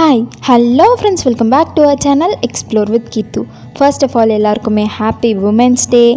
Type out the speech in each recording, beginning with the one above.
Hi, hello friends, welcome back to our channel Explore with Keerthu. First of all, எல்லாருக்குமே happy Women's Day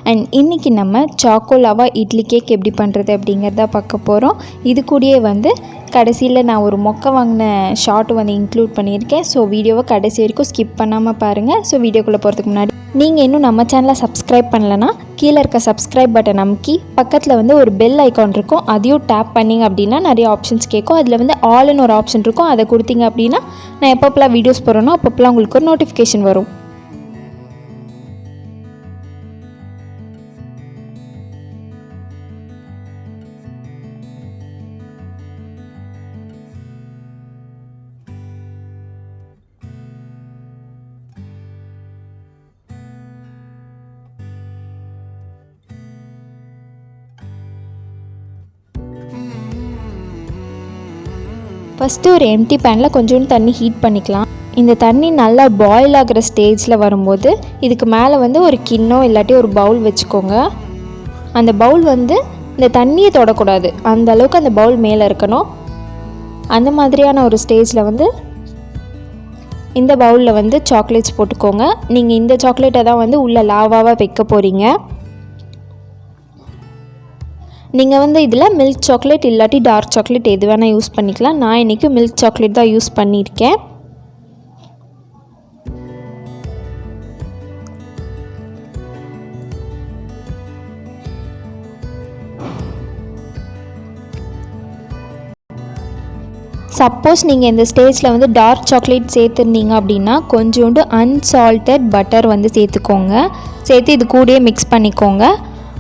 and இன்னைக்கு நம்ம choco lava idly cake எப்படி பண்றது அப்படிங்கறத பார்க்க போறோம். இது கூடயே வந்து கடைசில நான் ஒரு மொக்க வாங்குன ஷார்ட் வந்து இன்க்ளூட் பண்ணியிருக்கேன். ஸோ வீடியோவை கடைசி வரைக்கும் ஸ்கிப் பண்ணாமல் பாருங்கள். ஸோ வீடியோக்குள்ளே போகிறதுக்கு முன்னாடி நீங்கள் இன்னும் நம்ம சேனலை சப்ஸ்கிரைப் பண்ணலன்னா கீழே இருக்க சப்ஸ்கிரைப் பட்டன் அமுக்கி பக்கத்தில் வந்து ஒரு பெல் ஐக்கான் இருக்கும், அதையும் டேப் பண்ணிங்க அப்படின்னா நிறைய ஆப்ஷன்ஸ் கேட்கும். அதில் வந்து ஆல்னு ஒரு ஆப்ஷன் இருக்கும், அதை கொடுத்தீங்க அப்படின்னா நான் எப்பப்பெல்லாம் வீடியோஸ் போடுறேனோ அப்பப்பெல்லாம் உங்களுக்கு ஒரு நோட்டிஃபிகேஷன் வரும். ஃபஸ்ட்டு ஒரு எம்டி பேனில் கொஞ்சோண்டு தண்ணி ஹீட் பண்ணிக்கலாம். இந்த தண்ணி நல்லா பாயில் ஆகிற ஸ்டேஜில் வரும்போது இதுக்கு மேலே வந்து ஒரு கிண்ணம் இல்லாட்டி ஒரு பவுல் வச்சுக்கோங்க. அந்த பவுல் வந்து இந்த தண்ணியை தொடக்கூடாது, அந்த அளவுக்கு அந்த பவுல் மேலே இருக்கணும். அந்த மாதிரியான ஒரு ஸ்டேஜில் வந்து இந்த பவுலில் வந்து சாக்லேட்ஸ் போட்டுக்கோங்க. நீங்கள் இந்த சாக்லேட்டை தான் வந்து உள்ளே லாவாவாக வைக்க போகிறீங்க. நீங்கள் வந்து இதில் மில்க் சாக்லேட் இல்லாட்டி டார்க் சாக்லேட் எது வேணால் யூஸ் பண்ணிக்கலாம். நான் இன்றைக்கி மில்க் சாக்லேட் தான் யூஸ் பண்ணியிருக்கேன். சப்போஸ் நீங்கள் இந்த ஸ்டேஜில் வந்து டார்க் சாக்லேட் சேர்த்துருந்தீங்க அப்படின்னா கொஞ்சோண்டு அன்சால்டட் பட்டர் வந்து சேர்த்துக்கோங்க. சேர்த்து இது கூடயே மிக்ஸ் பண்ணிக்கோங்க.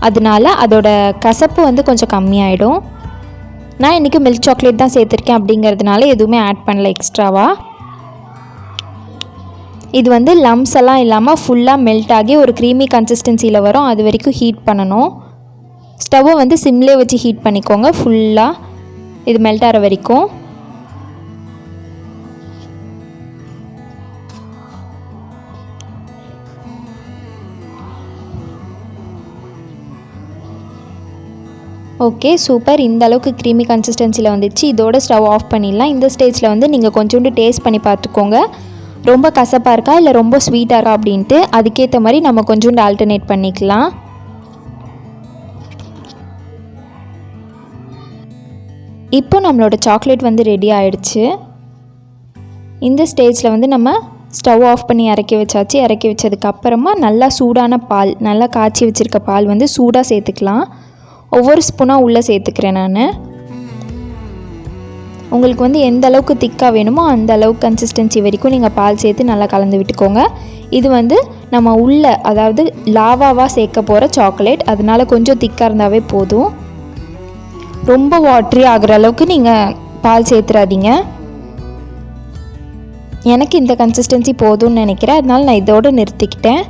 அதனால அதோட கசப்பு வந்து கொஞ்சம் கம்மியாயிடும். நான் இன்றைக்கி மில்க் சாக்லேட் தான் சேர்த்துருக்கேன் அப்படிங்கிறதுனால எதுவுமே ஆட் பண்ணல எக்ஸ்ட்ராவாக. இது வந்து லம்ஸ் எல்லாம் இல்லாமல் ஃபுல்லாக மெல்ட் ஆகி ஒரு க்ரீமி கன்சிஸ்டன்சியில் வரும். அது வரைக்கும் ஹீட் பண்ணணும். ஸ்டவ்வை வந்து சிம்லே வச்சு ஹீட் பண்ணிக்கோங்க ஃபுல்லாக இது மெல்ட் ஆகிற வரைக்கும். Okay, super. இந்த அளவுக்கு க்ரீமி கன்சிஸ்டன்சியில் வந்துச்சு. இதோட ஸ்டவ் ஆஃப் பண்ணிடலாம். இந்த ஸ்டேஜில் வந்து நீங்கள் கொஞ்சோண்டு டேஸ்ட் பண்ணி பார்த்துக்கோங்க, ரொம்ப கசப்பாக இருக்கா இல்லை ரொம்ப ஸ்வீட்டாக இருக்கா அப்படின்ட்டு. அதுக்கேற்ற மாதிரி நம்ம கொஞ்சோண்டு ஆல்டர்னேட் பண்ணிக்கலாம். இப்போ நம்மளோட சாக்லேட் வந்து ரெடி ஆகிடுச்சு. இந்த ஸ்டேஜில் வந்து நம்ம ஸ்டவ் ஆஃப் பண்ணி இறக்கி வச்சாச்சு. இறக்கி வச்சதுக்கப்புறமா நல்லா சூடான பால், நல்லா காய்ச்சி வச்சுருக்க பால் வந்து சூடாக சேர்த்துக்கலாம். ஒவ்வொரு ஸ்பூனாக உள்ளே சேர்த்துக்கிறேன் நான். உங்களுக்கு வந்து எந்த அளவுக்கு திக்காக வேணுமோ அந்த அளவுக்கு கன்சிஸ்டன்சி வரைக்கும் நீங்கள் பால் சேர்த்து நல்லா கலந்து விட்டுக்கோங்க. இது வந்து நம்ம உள்ளே அதாவது லாவாவாக சேர்க்க போகிற சாக்லேட், அதனால் கொஞ்சம் திக்காக இருந்தாவே போதும். ரொம்ப வாட்ரி ஆகிற அளவுக்கு நீங்கள் பால் சேர்த்துறாதீங்க. எனக்கு இந்த கன்சிஸ்டன்சி போதும்னு நினைக்கிறேன், அதனால் நான் இதோடு நிறுத்திக்கிட்டேன்.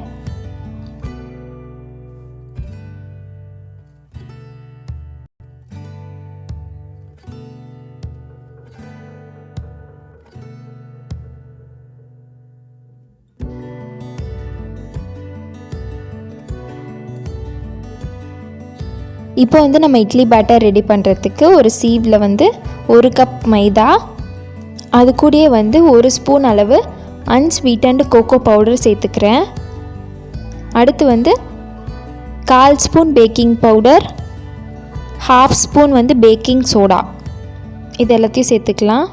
இப்போ வந்து நம்ம இட்லி பேட்டர் ரெடி பண்ணுறதுக்கு ஒரு சீவில் வந்து 1 கப் மைதா, அது கூடயே வந்து 1 ஸ்பூன் அளவு அன்ஸ்வீட்டன்டு கோகோ பவுடர் சேர்த்துக்கிறேன். அடுத்து வந்து 1/4 ஸ்பூன் பேக்கிங் பவுடர், 1/2 ஸ்பூன் வந்து பேக்கிங் சோடா, இது எல்லாத்தையும் சேர்த்துக்கலாம்.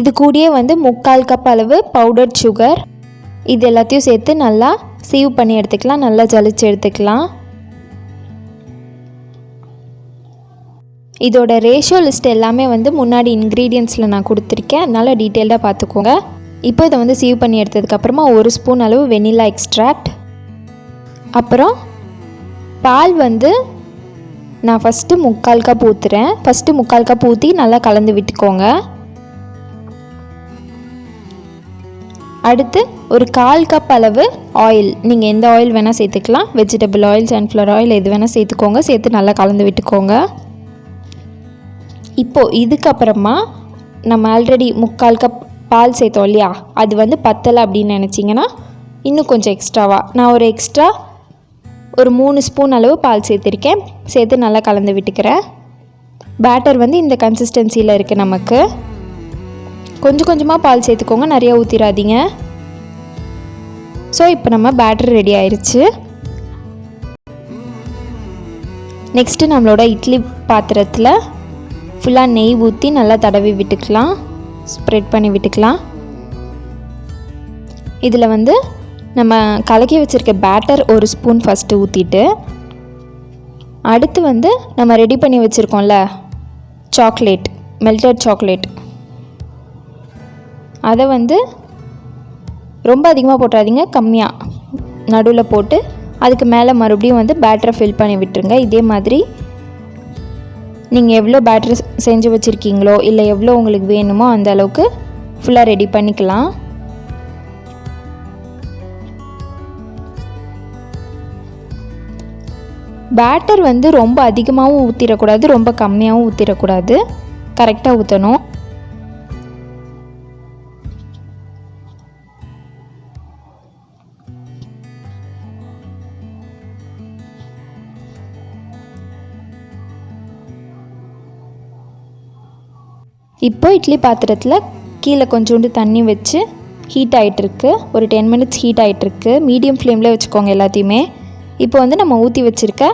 இது கூடயே வந்து 3/4 கப் அளவு பவுடர் சுகர், இது எல்லாத்தையும் சேர்த்து நல்லா சீவ் பண்ணி எடுத்துக்கலாம், நல்லா ஜலிச்சு எடுத்துக்கலாம். இதோட ரேஷியோ லிஸ்ட் எல்லாமே வந்து முன்னாடி இன்க்ரீடியன்ட்ஸில் நான் கொடுத்துருக்கேன், அதனால் டீட்டெயில்டாக பார்த்துக்கோங்க. இப்போ இதை வந்து சீவ் பண்ணி எடுத்ததுக்கப்புறமா 1 ஸ்பூன் அளவு வெனிலா எக்ஸ்ட்ராக்ட், அப்புறம் பால் வந்து நான் ஃபஸ்ட்டு 3/4 கப் ஊற்றுறேன். ஃபஸ்ட்டு 3/4 கப் ஊற்றி நல்லா கலந்து விட்டுக்கோங்க. அடுத்து ஒரு 1/4 கப் அளவு ஆயில், நீங்கள் எந்த ஆயில் வேணால் சேர்த்துக்கலாம், வெஜிடபிள் ஆயில், சன்ஃப்ளவர் ஆயில் எது வேணால் சேர்த்துக்கோங்க. சேர்த்து நல்லா கலந்து விட்டுக்கோங்க. இப்போது இதுக்கப்புறமா நம்ம ஆல்ரெடி 3/4 கப் பால் சேர்த்தோம் இல்லையா, அது வந்து பத்தலை அப்படின்னு நினச்சிங்கன்னா இன்னும் கொஞ்சம் எக்ஸ்ட்ராவாக நான் ஒரு எக்ஸ்ட்ரா ஒரு 3 ஸ்பூன் அளவு பால் சேர்த்துருக்கேன். சேர்த்து நல்லா கலந்து விட்டுக்கிறேன். பேட்டர் வந்து இந்த கன்சிஸ்டன்சியில் இருக்குது நமக்கு. கொஞ்சம் கொஞ்சமாக பால் சேர்த்துக்கோங்க, நிறையா ஊற்றிடாதீங்க. ஸோ இப்போ நம்ம பேட்டர் ரெடி ஆயிடுச்சு. நெக்ஸ்ட்டு நம்மளோட இட்லி பாத்திரத்தில் ஃபுல்லாக நெய் ஊற்றி நல்லா தடவி விட்டுக்கலாம், ஸ்ப்ரெட் பண்ணி விட்டுக்கலாம். இதில் வந்து நம்ம கலக்கி வச்சுருக்க பேட்டர் ஒரு ஸ்பூன் ஃபஸ்ட்டு ஊற்றிட்டு, அடுத்து வந்து நம்ம ரெடி பண்ணி வச்சுருக்கோம்ல சாக்லேட், மெல்டட் சாக்லேட், அதை வந்து ரொம்ப அதிகமாக போட்டுறாதீங்க, கம்மியாக நடுவில் போட்டு அதுக்கு மேலே மறுபடியும் வந்து பேட்டரை ஃபில் பண்ணி விட்டுருங்க. இதே மாதிரி நீங்கள் எவ்வளோ பேட்டர் செஞ்சு வச்சுருக்கீங்களோ இல்லை எவ்வளோ உங்களுக்கு வேணுமோ அந்த அளவுக்கு ஃபுல்லாக ரெடி பண்ணிக்கலாம். பேட்டர் வந்து ரொம்ப அதிகமாகவும் ஊற்றிடக்கூடாது, ரொம்ப கம்மியாகவும் ஊற்றிடக்கூடாது, கரெக்டாக ஊற்றணும். இப்போ இட்லி பாத்திரத்தில் கீழே கொஞ்சோண்டு தண்ணி வச்சு ஹீட் ஆகிட்டுருக்கு, ஒரு 10 மினிட்ஸ் ஹீட் ஆகிட்டுருக்கு. மீடியம் ஃப்ளேமில் வச்சுக்கோங்க எல்லாத்தையுமே. இப்போ வந்து நம்ம ஊற்றி வச்சுருக்க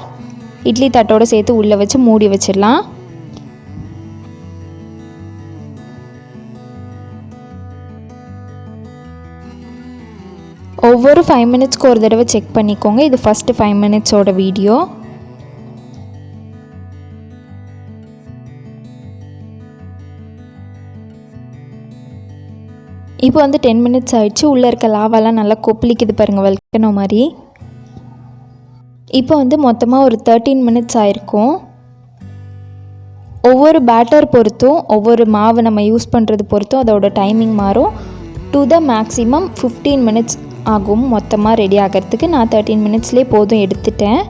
இட்லி தட்டோடு சேர்த்து உள்ளே வச்சு மூடி வச்சிடலாம். ஒவ்வொரு 5 மினிட்ஸ்க்கு ஒரு தடவை செக் பண்ணிக்கோங்க. இது ஃபஸ்ட்டு 5 மினிட்ஸோட வீடியோ. இப்போ வந்து 10 மினிட்ஸ் ஆகிடுச்சு. உள்ளே இருக்க லாவாலாம் நல்லா கொப்பளிக்குது பாருங்கள், வல்கனோ மாதிரி. இப்போ வந்து மொத்தமாக ஒரு 13 மினிட்ஸ் ஆகிருக்கும். ஒவ்வொரு பேட்டர் பொறுத்தும், ஒவ்வொரு மாவு நம்ம யூஸ் பண்ணுறது பொறுத்தும் அதோட டைமிங் மாறும். டு த மேக்ஸிமம் 15 மினிட்ஸ் ஆகும் மொத்தமாக ரெடி ஆகிறதுக்கு. நான் 13 மினிட்ஸ்லேயே போதும் எடுத்துட்டேன்.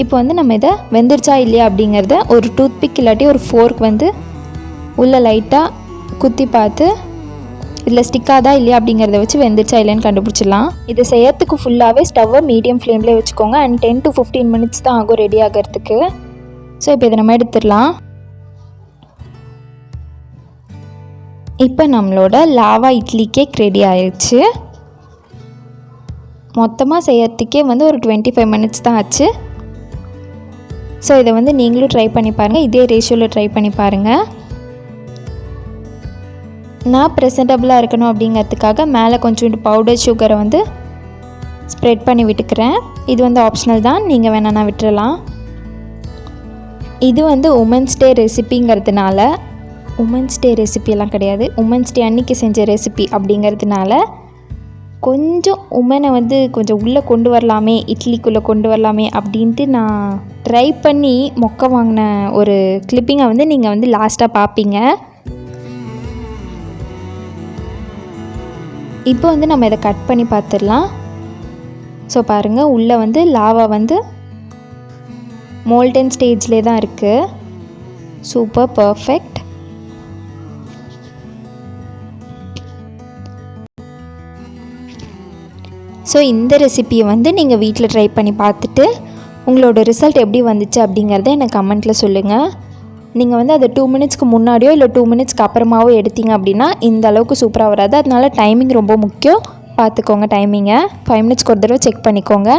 இப்போ வந்து நம்ம இதை வெந்துருச்சா இல்லையா அப்படிங்கிறத ஒரு டூத்பிக் இல்லாட்டி ஒரு ஃபோர்க் வந்து உள்ளே லைட்டாக குத்தி பார்த்து இதில் ஸ்டிக்காதா இல்லையா அப்படிங்கிறத வச்சு வெந்துருச்சா இல்லைன்னு கண்டுபிடிச்சிடலாம். இதை செய்யறதுக்கு ஃபுல்லாகவே ஸ்டவ்வை மீடியம் ஃப்ளேம்லேயே வச்சுக்கோங்க. அண்ட் 10 to 15 மினிட்ஸ் தான் ஆகும் ரெடி ஆகிறதுக்கு. ஸோ இப்போ இதை நம்ம எடுத்துடலாம். இப்போ நம்மளோட லாவா இட்லி கேக் ரெடி ஆயிடுச்சு. மொத்தமாக செய்யறதுக்கே வந்து ஒரு 25 மினிட்ஸ் தான் ஆச்சு. ஸோ இதை வந்து நீங்களும் ட்ரை பண்ணி பாருங்கள், இதே ரேஷியோவில் ட்ரை பண்ணி பாருங்கள். நான் ப்ரெசன்டபுளாக இருக்கணும் அப்படிங்கிறதுக்காக மேலே கொஞ்சோண்டு பவுடர் சுகரை வந்து ஸ்ப்ரெட் பண்ணி விட்டுக்கிறேன். இது வந்து ஆப்ஷனல் தான், நீங்கள் வேணான்னா விட்டுறலாம். இது வந்து உமன்ஸ் டே ரெசிபிங்கிறதுனால, உமன்ஸ் டே ரெசிபியெல்லாம் கிடையாது, உமன்ஸ் டே அன்றைக்கி செஞ்ச ரெசிபி அப்படிங்கிறதுனால கொஞ்சம் உமனை வந்து கொஞ்சம் உள்ளே கொண்டு வரலாமே, இட்லிக்குள்ளே கொண்டு வரலாமே அப்படின்ட்டு நான் ட்ரை பண்ணி மொக்க வாங்கின ஒரு கிளிப்பிங்கை வந்து நீங்கள் வந்து லாஸ்ட்டாக பார்ப்பீங்க. இப்போ வந்து நம்ம இதை கட் பண்ணி பார்த்துடலாம். ஸோ பாருங்கள், உள்ளே வந்து லாவா வந்து மோல்டன் ஸ்டேஜ்லேயே தான் இருக்குது. Super, perfect. ஸோ இந்த ரெசிபியை வந்து நீங்கள் வீட்டில் ட்ரை பண்ணி பார்த்துட்டு உங்களோட ரிசல்ட் எப்படி வந்துச்சு அப்படிங்கிறத எனக்கு கமெண்ட்டில் சொல்லுங்கள். நீங்கள் வந்து அதை 2 மினிட்ஸ்க்கு முன்னாடியோ இல்லை 2 மினிட்ஸ்க்கு அப்புறமாவோ எடுத்தீங்க அப்படின்னா இந்த அளவுக்கு சூப்பராக வராது. அதனால டைமிங் ரொம்ப முக்கியம், பார்த்துக்கோங்க டைமிங்கை. 5 மினிட்ஸ்க்கு ஒரு தடவை செக் பண்ணிக்கோங்க.